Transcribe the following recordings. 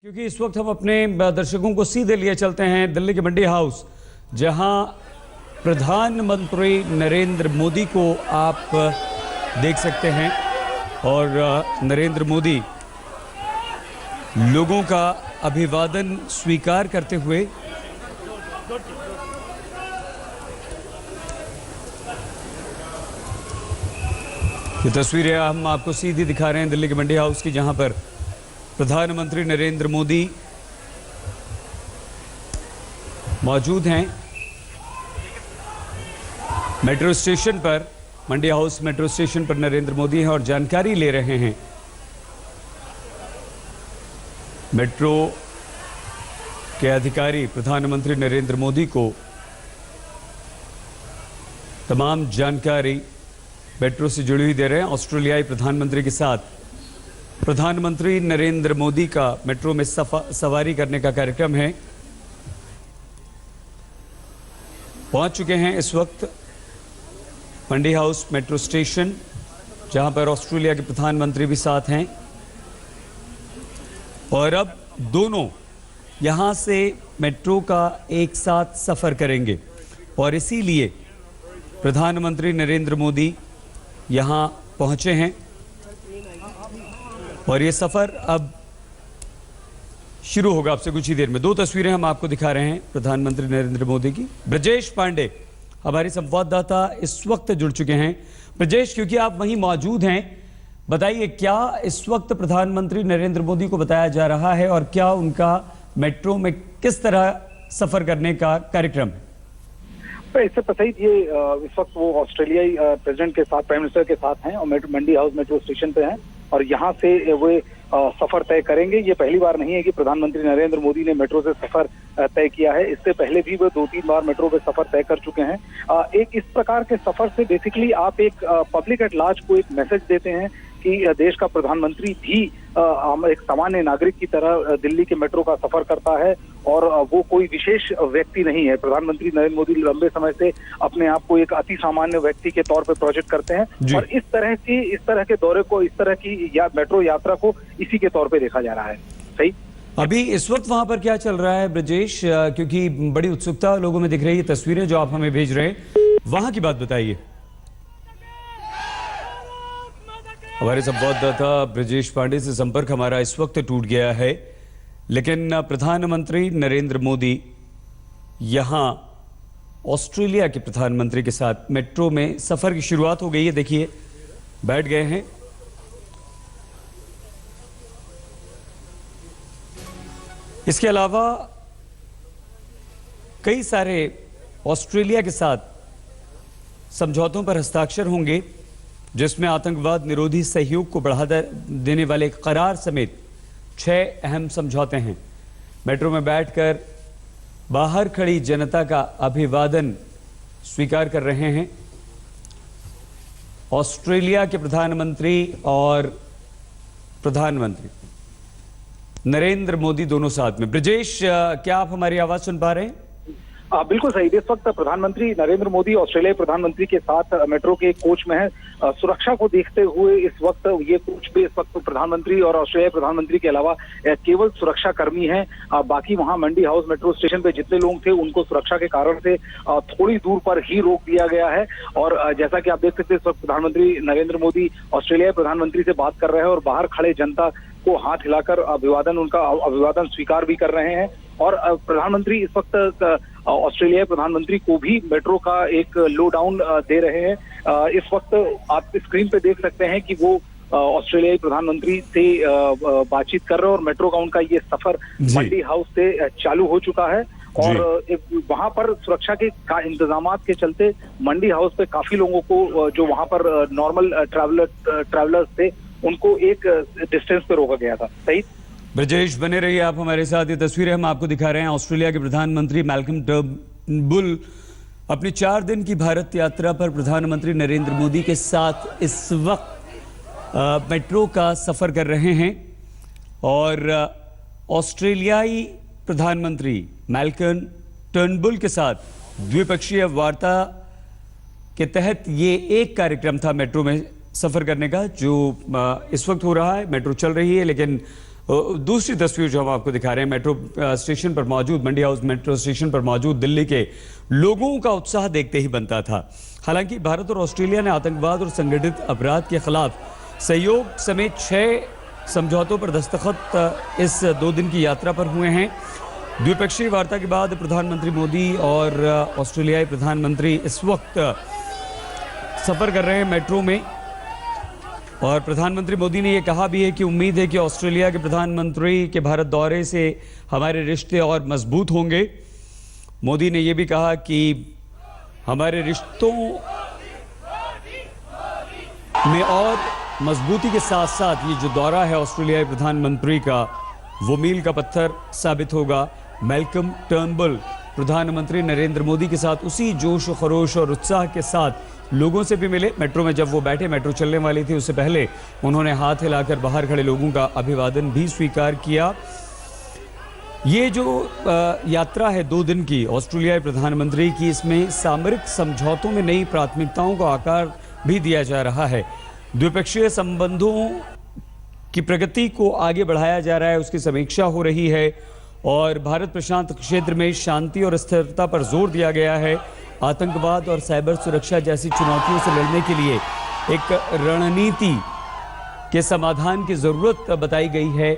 क्योंकि इस वक्त हम अपने दर्शकों को सीधे लिए चलते हैं दिल्ली के मंडी हाउस, जहां प्रधानमंत्री नरेंद्र मोदी को आप देख सकते हैं और नरेंद्र मोदी लोगों का अभिवादन स्वीकार करते हुए ये तस्वीरें हम आपको सीधी दिखा रहे हैं दिल्ली के मंडी हाउस की, जहां पर प्रधानमंत्री नरेंद्र मोदी मौजूद हैं। मेट्रो स्टेशन पर, मंडी हाउस मेट्रो स्टेशन पर नरेंद्र मोदी हैं और जानकारी ले रहे हैं। मेट्रो के अधिकारी प्रधानमंत्री नरेंद्र मोदी को तमाम जानकारी मेट्रो से जुड़ी हुई दे रहे हैं। ऑस्ट्रेलियाई प्रधानमंत्री के साथ प्रधानमंत्री नरेंद्र मोदी का मेट्रो में सवारी करने का कार्यक्रम है। पहुंच चुके हैं इस वक्त मंडी हाउस मेट्रो स्टेशन, जहां पर ऑस्ट्रेलिया के प्रधानमंत्री भी साथ हैं और अब दोनों यहां से मेट्रो का एक साथ सफर करेंगे और इसीलिए प्रधानमंत्री नरेंद्र मोदी यहां पहुंचे हैं और ये सफर अब शुरू होगा आपसे कुछ ही देर में। दो तस्वीरें हम आपको दिखा रहे हैं प्रधानमंत्री नरेंद्र मोदी की। ब्रजेश पांडे हमारी संवाददाता इस वक्त जुड़ चुके हैं। ब्रजेश, क्योंकि आप वहीं मौजूद हैं, बताइए क्या इस वक्त प्रधानमंत्री नरेंद्र मोदी को बताया जा रहा है और क्या उनका मेट्रो में किस तरह सफर करने का कार्यक्रम है? तो इससे पता ही ये इस वक्त वो ऑस्ट्रेलियाई प्रेसिडेंट के साथ, प्राइम मिनिस्टर के साथ हैं और मंडी हाउस मेट्रो स्टेशन पे हैं और यहाँ से वो सफर तय करेंगे। ये पहली बार नहीं है कि प्रधानमंत्री नरेंद्र मोदी ने मेट्रो से सफर तय किया है। इससे पहले भी वो 2-3 बार मेट्रो पे सफर तय कर चुके हैं। एक इस प्रकार के सफर से बेसिकली आप एक पब्लिक एट लार्ज को एक मैसेज देते हैं कि देश का प्रधानमंत्री भी एक सामान्य नागरिक की तरह दिल्ली के मेट्रो का सफर करता है और वो कोई विशेष व्यक्ति नहीं है। प्रधानमंत्री नरेंद्र मोदी लंबे समय से अपने आप को एक अति सामान्य व्यक्ति के तौर पर प्रोजेक्ट करते हैं और इस तरह के दौरे को, इस तरह की मेट्रो यात्रा को इसी के तौर पे देखा जा रहा है। सही। अभी इस वक्त वहां पर क्या चल रहा है ब्रजेश, क्योंकि बड़ी उत्सुकता लोगों में दिख रही है, तस्वीरें जो आप हमें भेज रहे हैं, वहां की बात बताइए। हमारे संवाददाता ब्रजेश पांडे से संपर्क हमारा इस वक्त टूट गया है, लेकिन प्रधानमंत्री नरेंद्र मोदी यहां ऑस्ट्रेलिया के प्रधानमंत्री के साथ मेट्रो में सफर की शुरुआत हो गई है। देखिए बैठ गए हैं। इसके अलावा कई सारे ऑस्ट्रेलिया के साथ समझौतों पर हस्ताक्षर होंगे, जिसमें आतंकवाद निरोधी सहयोग को बढ़ा देने वाले करार समेत 6 अहम समझौते हैं। मेट्रो में बैठकर बाहर खड़ी जनता का अभिवादन स्वीकार कर रहे हैं ऑस्ट्रेलिया के प्रधानमंत्री और प्रधानमंत्री नरेंद्र मोदी दोनों साथ में। ब्रजेश, क्या आप हमारी आवाज सुन पा रहे हैं? बिल्कुल सही। इस वक्त प्रधानमंत्री नरेंद्र मोदी ऑस्ट्रेलियाई प्रधानमंत्री के साथ मेट्रो के कोच में है। सुरक्षा को देखते हुए इस वक्त ये कोच भी, इस वक्त प्रधानमंत्री और ऑस्ट्रेलियाई प्रधानमंत्री के अलावा केवल सुरक्षा कर्मी हैं। बाकी वहां मंडी हाउस मेट्रो स्टेशन पे जितने लोग थे उनको सुरक्षा के कारण से थोड़ी दूर पर ही रोक दिया गया है। और जैसा कि आप देख सकते हैं, इस वक्त प्रधानमंत्री नरेंद्र मोदी ऑस्ट्रेलियाई प्रधानमंत्री से बात कर रहे हैं और बाहर खड़े जनता को हाथ हिलाकर उनका अभिवादन स्वीकार भी कर रहे हैं। और प्रधानमंत्री इस वक्त ऑस्ट्रेलियाई प्रधानमंत्री को भी मेट्रो का एक लो डाउन दे रहे हैं। इस वक्त आप स्क्रीन पे देख सकते हैं कि वो ऑस्ट्रेलियाई प्रधानमंत्री से बातचीत कर रहे हैं और मेट्रो का उनका ये सफर मंडी हाउस से चालू हो चुका है। और वहां पर सुरक्षा के इंतजामात के चलते मंडी हाउस पे काफी लोगों को, जो वहां पर नॉर्मल ट्रैवलर्स थे, उनको एक डिस्टेंस पे रोका गया था। सही। ब्रजेश, बने रहिए आप हमारे साथ। ये तस्वीरें हम आपको दिखा रहे हैं। ऑस्ट्रेलिया के प्रधानमंत्री मैल्कम टर्नबुल अपनी 4 दिन की भारत यात्रा पर प्रधानमंत्री नरेंद्र मोदी के साथ इस वक्त मेट्रो का सफर कर रहे हैं और ऑस्ट्रेलियाई प्रधानमंत्री मैल्कम टर्नबुल के साथ द्विपक्षीय वार्ता के तहत ये एक कार्यक्रम था मेट्रो में सफर करने का, जो इस वक्त हो रहा है। मेट्रो चल रही है, लेकिन दूसरी तस्वीर जो हम आपको दिखा रहे हैं मेट्रो स्टेशन पर मौजूद, मंडी हाउस मेट्रो स्टेशन पर मौजूद दिल्ली के लोगों का उत्साह देखते ही बनता था। हालांकि भारत और ऑस्ट्रेलिया ने आतंकवाद और संगठित अपराध के खिलाफ सहयोग समेत 6 समझौतों पर दस्तखत इस 2 दिन की यात्रा पर हुए हैं। द्विपक्षीय वार्ता के बाद प्रधानमंत्री मोदी और ऑस्ट्रेलियाई प्रधानमंत्री इस वक्त सफर कर रहे हैं मेट्रो में, और प्रधानमंत्री मोदी ने यह कहा भी है कि उम्मीद है कि ऑस्ट्रेलिया के प्रधानमंत्री के भारत दौरे से हमारे रिश्ते और मजबूत होंगे। मोदी ने यह भी कहा कि हमारे रिश्तों में और मजबूती के साथ साथ ये जो दौरा है ऑस्ट्रेलियाई प्रधानमंत्री का, वो मील का पत्थर साबित होगा। मैल्कम टर्नबुल प्रधानमंत्री नरेंद्र मोदी के साथ उसी जोश खरोश और उत्साह के साथ लोगों से भी मिले। मेट्रो में जब वो बैठे, मेट्रो चलने वाली थी, उससे पहले उन्होंने हाथ हिलाकर बाहर खड़े लोगों का अभिवादन भी स्वीकार किया। ये जो यात्रा है 2 दिन की ऑस्ट्रेलियाई प्रधानमंत्री की, इसमें सामरिक समझौतों में नई प्राथमिकताओं को आकार भी दिया जा रहा है। द्विपक्षीय संबंधों की प्रगति को आगे बढ़ाया जा रहा है, उसकी समीक्षा हो रही है, और भारत प्रशांत क्षेत्र में शांति और स्थिरता पर जोर दिया गया है। आतंकवाद और साइबर सुरक्षा जैसी चुनौतियों से लड़ने के लिए एक रणनीति के समाधान की जरूरत बताई गई है।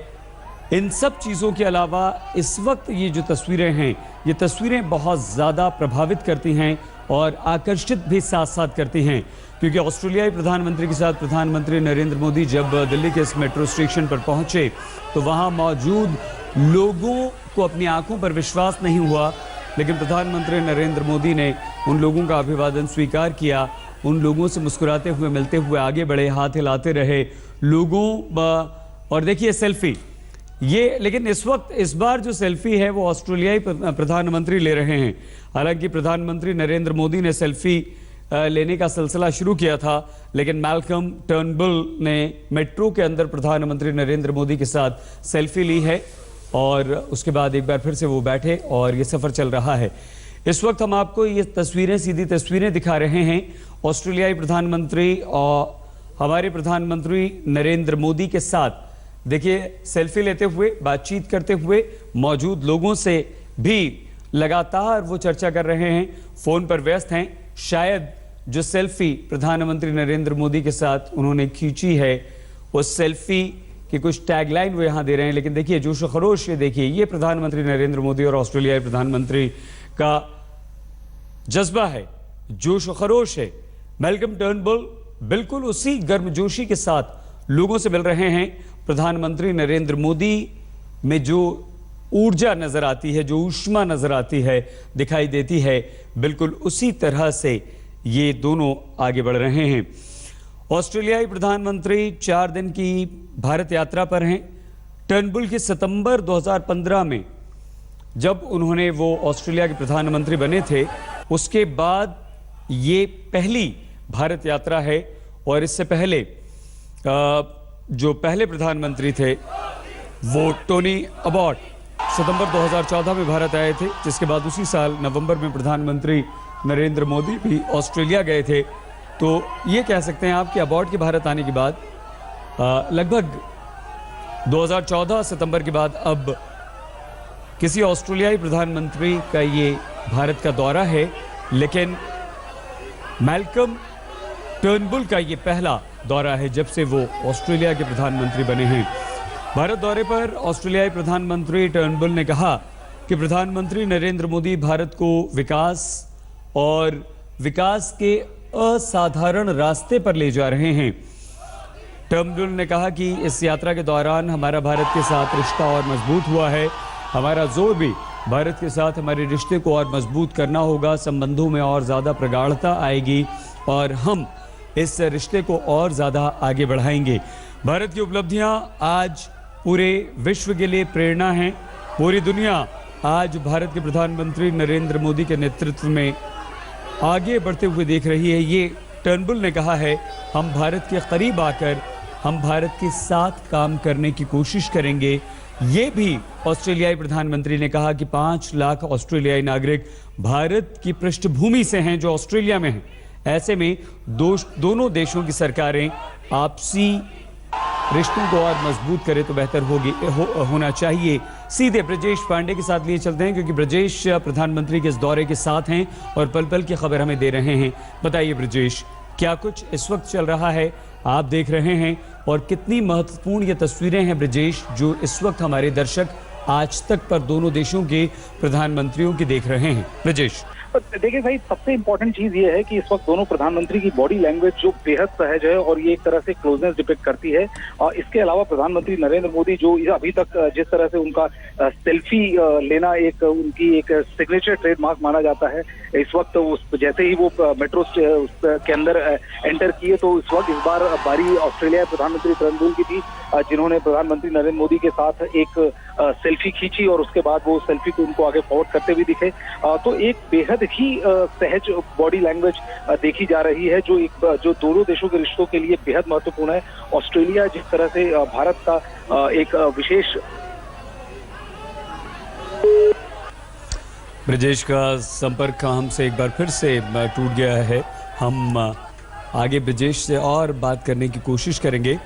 इन सब चीज़ों के अलावा इस वक्त ये जो तस्वीरें हैं, ये तस्वीरें बहुत ज़्यादा प्रभावित करती हैं और आकर्षित भी साथ साथ करती हैं, क्योंकि ऑस्ट्रेलियाई प्रधानमंत्री के साथ प्रधानमंत्री नरेंद्र मोदी जब दिल्ली के इस मेट्रो स्टेशन पर पहुंचे तो वहां मौजूद लोगों को अपनी आंखों पर विश्वास नहीं हुआ, लेकिन प्रधानमंत्री नरेंद्र मोदी ने उन लोगों का अभिवादन स्वीकार किया, उन लोगों से मुस्कुराते हुए मिलते हुए आगे बढ़े, हाथ हिलाते रहे लोगों। और देखिए सेल्फी, ये लेकिन इस वक्त इस बार जो सेल्फी है वो ऑस्ट्रेलियाई प्रधानमंत्री ले रहे हैं। हालांकि प्रधानमंत्री नरेंद्र मोदी ने सेल्फी लेने का सिलसिला शुरू किया था, लेकिन मैल्कम टर्नबुल ने मेट्रो के अंदर प्रधानमंत्री नरेंद्र मोदी के साथ सेल्फी ली है, और उसके बाद एक बार फिर से वो बैठे और ये सफ़र चल रहा है। इस वक्त हम आपको ये तस्वीरें, सीधी तस्वीरें दिखा रहे हैं ऑस्ट्रेलियाई प्रधानमंत्री और हमारे प्रधानमंत्री नरेंद्र मोदी के साथ। देखिए सेल्फी लेते हुए, बातचीत करते हुए, मौजूद लोगों से भी लगातार वो चर्चा कर रहे हैं, फ़ोन पर व्यस्त हैं। शायद जो सेल्फी प्रधानमंत्री नरेंद्र मोदी के साथ उन्होंने खींची है, उस सेल्फी कि कुछ टैगलाइन वो यहाँ दे रहे हैं, लेकिन देखिए जोश खरोश, ये देखिए, ये प्रधानमंत्री नरेंद्र मोदी और ऑस्ट्रेलियाई प्रधानमंत्री का जज्बा है, जोश खरोश है। मैल्कम टर्नबुल बिल्कुल उसी गर्मजोशी के साथ लोगों से मिल रहे हैं। प्रधानमंत्री नरेंद्र मोदी में जो ऊर्जा नजर आती है, जो ऊष्मा नजर आती है, दिखाई देती है, बिल्कुल उसी तरह से ये दोनों आगे बढ़ रहे हैं। ऑस्ट्रेलियाई प्रधानमंत्री 4 दिन की भारत यात्रा पर हैं। टर्नबुल की सितंबर 2015 में जब उन्होंने वो ऑस्ट्रेलिया के प्रधानमंत्री बने थे, उसके बाद ये पहली भारत यात्रा है। और इससे पहले जो पहले प्रधानमंत्री थे वो टोनी अबॉट सितंबर 2014 में भारत आए थे, जिसके बाद उसी साल नवंबर में प्रधानमंत्री नरेंद्र मोदी भी ऑस्ट्रेलिया गए थे। तो ये कह सकते हैं आप कि अबॉट के भारत आने के बाद लगभग 2014 सितंबर के बाद अब किसी ऑस्ट्रेलियाई प्रधानमंत्री का ये भारत का दौरा है, लेकिन मैल्कम टर्नबुल का ये पहला दौरा है जब से वो ऑस्ट्रेलिया के प्रधानमंत्री बने हैं। भारत दौरे पर ऑस्ट्रेलियाई प्रधानमंत्री टर्नबुल ने कहा कि प्रधानमंत्री नरेंद्र मोदी भारत को विकास और विकास के असाधारण रास्ते पर ले जा रहे हैं। टर्नबुल ने कहा कि इस यात्रा के दौरान हमारा भारत के साथ रिश्ता और मजबूत हुआ है। हमारा जोर भी भारत के साथ हमारे रिश्ते को और मजबूत करना होगा, संबंधों में और ज़्यादा प्रगाढ़ता आएगी और हम इस रिश्ते को और ज़्यादा आगे बढ़ाएंगे। भारत की उपलब्धियां आज पूरे विश्व के लिए प्रेरणा हैं। पूरी दुनिया आज भारत के प्रधानमंत्री नरेंद्र मोदी के नेतृत्व में आगे बढ़ते हुए देख रही है। ये टर्नबुल ने कहा है, हम भारत के करीब आकर हम भारत के साथ काम करने की कोशिश करेंगे। ये भी ऑस्ट्रेलियाई प्रधानमंत्री ने कहा कि 5 लाख ऑस्ट्रेलियाई नागरिक भारत की पृष्ठभूमि से हैं जो ऑस्ट्रेलिया में हैं। ऐसे में दोनों देशों की सरकारें आपसी रिश्तों को और मजबूत करे तो बेहतर होना चाहिए। सीधे ब्रजेश पांडे के साथ लिए चलते हैं, क्योंकि ब्रजेश प्रधानमंत्री के इस दौरे के साथ हैं और पल पल की खबर हमें दे रहे हैं। बताइए ब्रजेश, क्या कुछ इस वक्त चल रहा है, आप देख रहे हैं, और कितनी महत्वपूर्ण ये तस्वीरें हैं ब्रजेश जो इस वक्त हमारे दर्शक आज तक पर दोनों देशों के प्रधानमंत्रियों की देख रहे हैं। ब्रजेश, देखिए भाई, सबसे इम्पोर्टेंट चीज ये है कि इस वक्त दोनों प्रधानमंत्री की बॉडी लैंग्वेज जो बेहद सहज है और ये एक तरह से क्लोजनेस डिपिक्ट करती है। और इसके अलावा प्रधानमंत्री नरेंद्र मोदी जो अभी तक जिस तरह से उनका सेल्फी लेना एक उनकी एक सिग्नेचर ट्रेडमार्क माना जाता है, इस वक्त जैसे ही वो मेट्रो के अंदर एंटर किए तो इस बार बारी ऑस्ट्रेलिया प्रधानमंत्री टर्नबुल की थी, जिन्होंने प्रधानमंत्री नरेंद्र मोदी के साथ एक सेल्फी खींची और उसके बाद वो सेल्फी को उनको आगे फॉरवर्ड करते हुए दिखे। तो एक बेहद ही सहज बॉडी लैंग्वेज देखी जा रही है जो दोनों देशों के रिश्तों के लिए बेहद महत्वपूर्ण है। ऑस्ट्रेलिया जिस तरह से भारत का एक विशेष ब्रजेश का संपर्क हमसे एक बार फिर से टूट गया है। हम आगे ब्रजेश से और बात करने की कोशिश करेंगे,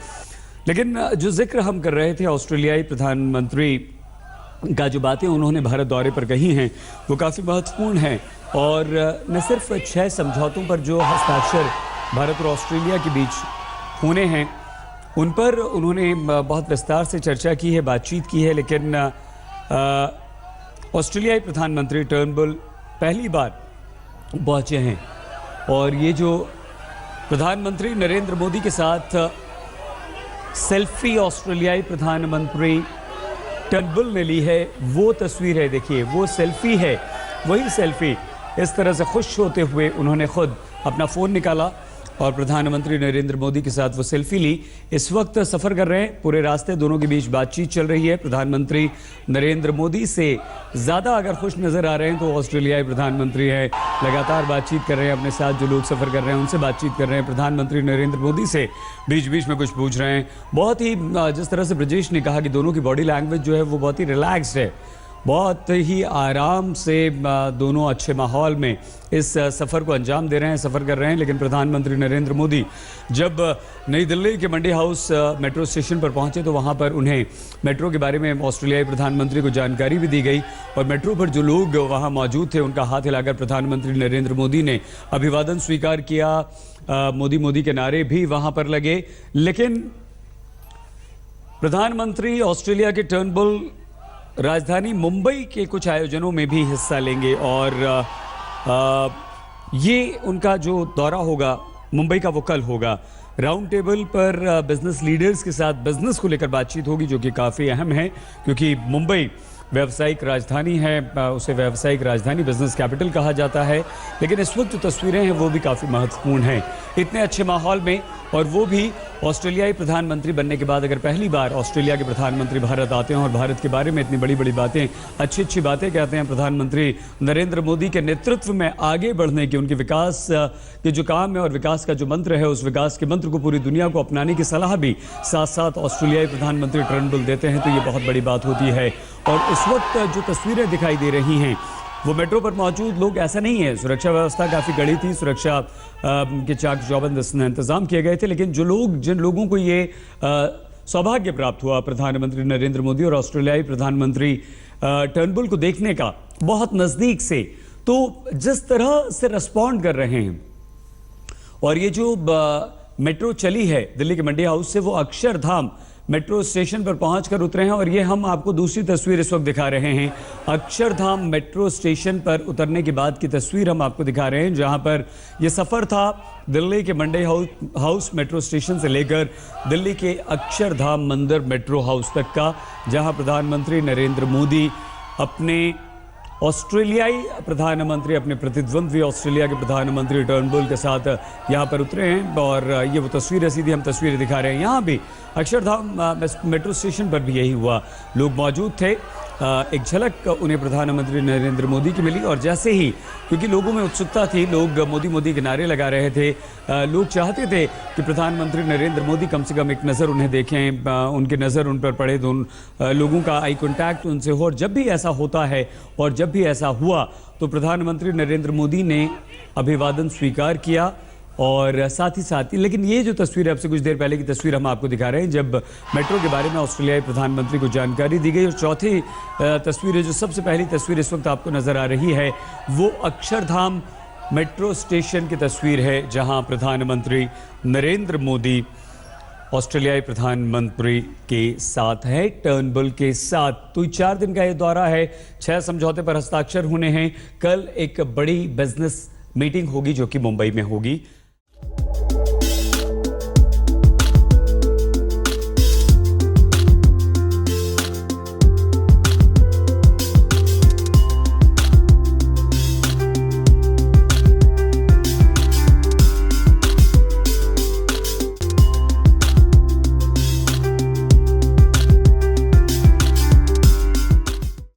लेकिन जो जिक्र हम कर रहे थे ऑस्ट्रेलियाई प्रधानमंत्री का, जो बातें उन्होंने भारत दौरे पर कही हैं वो काफ़ी महत्वपूर्ण हैं। और न सिर्फ 6 समझौतों पर जो हस्ताक्षर भारत और ऑस्ट्रेलिया के बीच होने हैं उन पर उन्होंने बहुत विस्तार से चर्चा की है, बातचीत की है, लेकिन ऑस्ट्रेलियाई प्रधानमंत्री टर्नबुल पहली बार पहुंचे हैं और ये जो प्रधानमंत्री नरेंद्र मोदी के साथ सेल्फी ऑस्ट्रेलियाई प्रधानमंत्री टर्नबुल ने ली है वो तस्वीर है। देखिए, वो सेल्फी है, वही सेल्फी। इस तरह से खुश होते हुए उन्होंने खुद अपना फ़ोन निकाला और प्रधानमंत्री नरेंद्र मोदी के साथ वो सेल्फी ली। इस वक्त सफ़र कर रहे हैं, पूरे रास्ते दोनों के बीच बातचीत चल रही है। प्रधानमंत्री नरेंद्र मोदी से ज़्यादा अगर खुश नज़र आ रहे हैं तो ऑस्ट्रेलियाई प्रधानमंत्री हैं, लगातार बातचीत कर रहे हैं, अपने साथ जो लोग सफ़र कर रहे हैं उनसे बातचीत कर रहे हैं। प्रधानमंत्री नरेंद्र मोदी से बीच बीच में कुछ पूछ रहे हैं। बहुत ही जिस तरह से ब्रजेश ने कहा कि दोनों की बॉडी लैंग्वेज जो है वो बहुत ही रिलैक्स्ड है, बहुत ही आराम से दोनों अच्छे माहौल में इस सफ़र को अंजाम दे रहे हैं, सफ़र कर रहे हैं। लेकिन प्रधानमंत्री नरेंद्र मोदी जब नई दिल्ली के मंडी हाउस मेट्रो स्टेशन पर पहुंचे तो वहां पर उन्हें मेट्रो के बारे में ऑस्ट्रेलियाई प्रधानमंत्री को जानकारी भी दी गई और मेट्रो पर जो लोग वहां मौजूद थे उनका हाथ हिलाकर प्रधानमंत्री नरेंद्र मोदी ने अभिवादन स्वीकार किया। मोदी मोदी के नारे भी वहां पर लगे। लेकिन प्रधानमंत्री ऑस्ट्रेलिया के टर्नबुल राजधानी मुंबई के कुछ आयोजनों में भी हिस्सा लेंगे और ये उनका जो दौरा होगा मुंबई का वो कल होगा। राउंड टेबल पर बिजनेस लीडर्स के साथ बिजनेस को लेकर बातचीत होगी, जो कि काफ़ी अहम है क्योंकि मुंबई व्यावसायिक राजधानी है, उसे व्यावसायिक राजधानी बिजनेस कैपिटल कहा जाता है। लेकिन इस वक्त जो तस्वीरें हैं वो भी काफ़ी महत्वपूर्ण हैं, इतने अच्छे माहौल में, और वो भी ऑस्ट्रेलियाई प्रधानमंत्री बनने के बाद अगर पहली बार ऑस्ट्रेलिया के प्रधानमंत्री भारत आते हैं और भारत के बारे में इतनी बड़ी बड़ी बातें, अच्छी अच्छी बातें कहते हैं प्रधानमंत्री नरेंद्र मोदी के नेतृत्व में आगे बढ़ने की, उनके विकास के जो काम है और विकास का जो मंत्र है उस विकास के मंत्र को पूरी दुनिया को अपनाने की सलाह भी साथ साथ ऑस्ट्रेलियाई प्रधानमंत्री टर्नबुल देते हैं, तो ये बहुत बड़ी बात होती है। और इस वक्त जो तस्वीरें दिखाई दे रही हैं वो मेट्रो पर मौजूद लोग, ऐसा नहीं है, सुरक्षा व्यवस्था काफ़ी कड़ी थी, सुरक्षा के चाक चौबंद इंतजाम किए गए थे। लेकिन जिन लोगों को ये सौभाग्य प्राप्त हुआ प्रधानमंत्री नरेंद्र मोदी और ऑस्ट्रेलियाई प्रधानमंत्री टर्नबुल को देखने का बहुत नज़दीक से, तो जिस तरह से रिस्पॉन्ड कर रहे हैं और ये जो मेट्रो चली है दिल्ली के मंडी हाउस से, वो अक्षरधाम मेट्रो स्टेशन पर पहुंचकर उतरे हैं। और ये हम आपको दूसरी तस्वीर इस वक्त दिखा रहे हैं, अक्षरधाम मेट्रो स्टेशन पर उतरने के बाद की तस्वीर हम आपको दिखा रहे हैं, जहां पर ये सफ़र था दिल्ली के मंडी हाउस मेट्रो स्टेशन से लेकर दिल्ली के अक्षरधाम मंदिर मेट्रो हाउस तक का, जहां प्रधानमंत्री नरेंद्र मोदी अपने ऑस्ट्रेलियाई प्रधानमंत्री, अपने प्रतिद्वंद्वी ऑस्ट्रेलिया के प्रधानमंत्री टर्नबुल के साथ यहाँ पर उतरे हैं। और ये वो तस्वीर है, सीधी हम तस्वीरें दिखा रहे हैं। यहाँ भी अक्षरधाम मेट्रो स्टेशन पर भी यही हुआ, लोग मौजूद थे। एक झलक उन्हें प्रधानमंत्री नरेंद्र मोदी की मिली और जैसे ही, क्योंकि लोगों में उत्सुकता थी, लोग मोदी मोदी के नारे लगा रहे थे, लोग चाहते थे कि प्रधानमंत्री नरेंद्र मोदी कम से कम एक नज़र उन्हें देखें, उनकी नज़र उन पर पड़े, लोगों का आई कॉन्टैक्ट उनसे हो। और जब भी ऐसा होता है और जब भी ऐसा हुआ तो प्रधानमंत्री नरेंद्र मोदी ने अभिवादन स्वीकार किया और साथ ही लेकिन ये जो तस्वीर है, आपसे कुछ देर पहले की तस्वीर हम आपको दिखा रहे हैं जब मेट्रो के बारे में ऑस्ट्रेलियाई प्रधानमंत्री को जानकारी दी गई। और चौथी तस्वीर है, जो सबसे पहली तस्वीर इस वक्त आपको नजर आ रही है, वो अक्षरधाम मेट्रो स्टेशन की तस्वीर है, जहां प्रधानमंत्री नरेंद्र मोदी ऑस्ट्रेलियाई प्रधानमंत्री के साथ है, टर्नबुल के साथ। तो 4 दिन का ये दौरा है, 6 समझौते पर हस्ताक्षर होने हैं। कल एक बड़ी बिजनेस मीटिंग होगी जो कि मुंबई में होगी।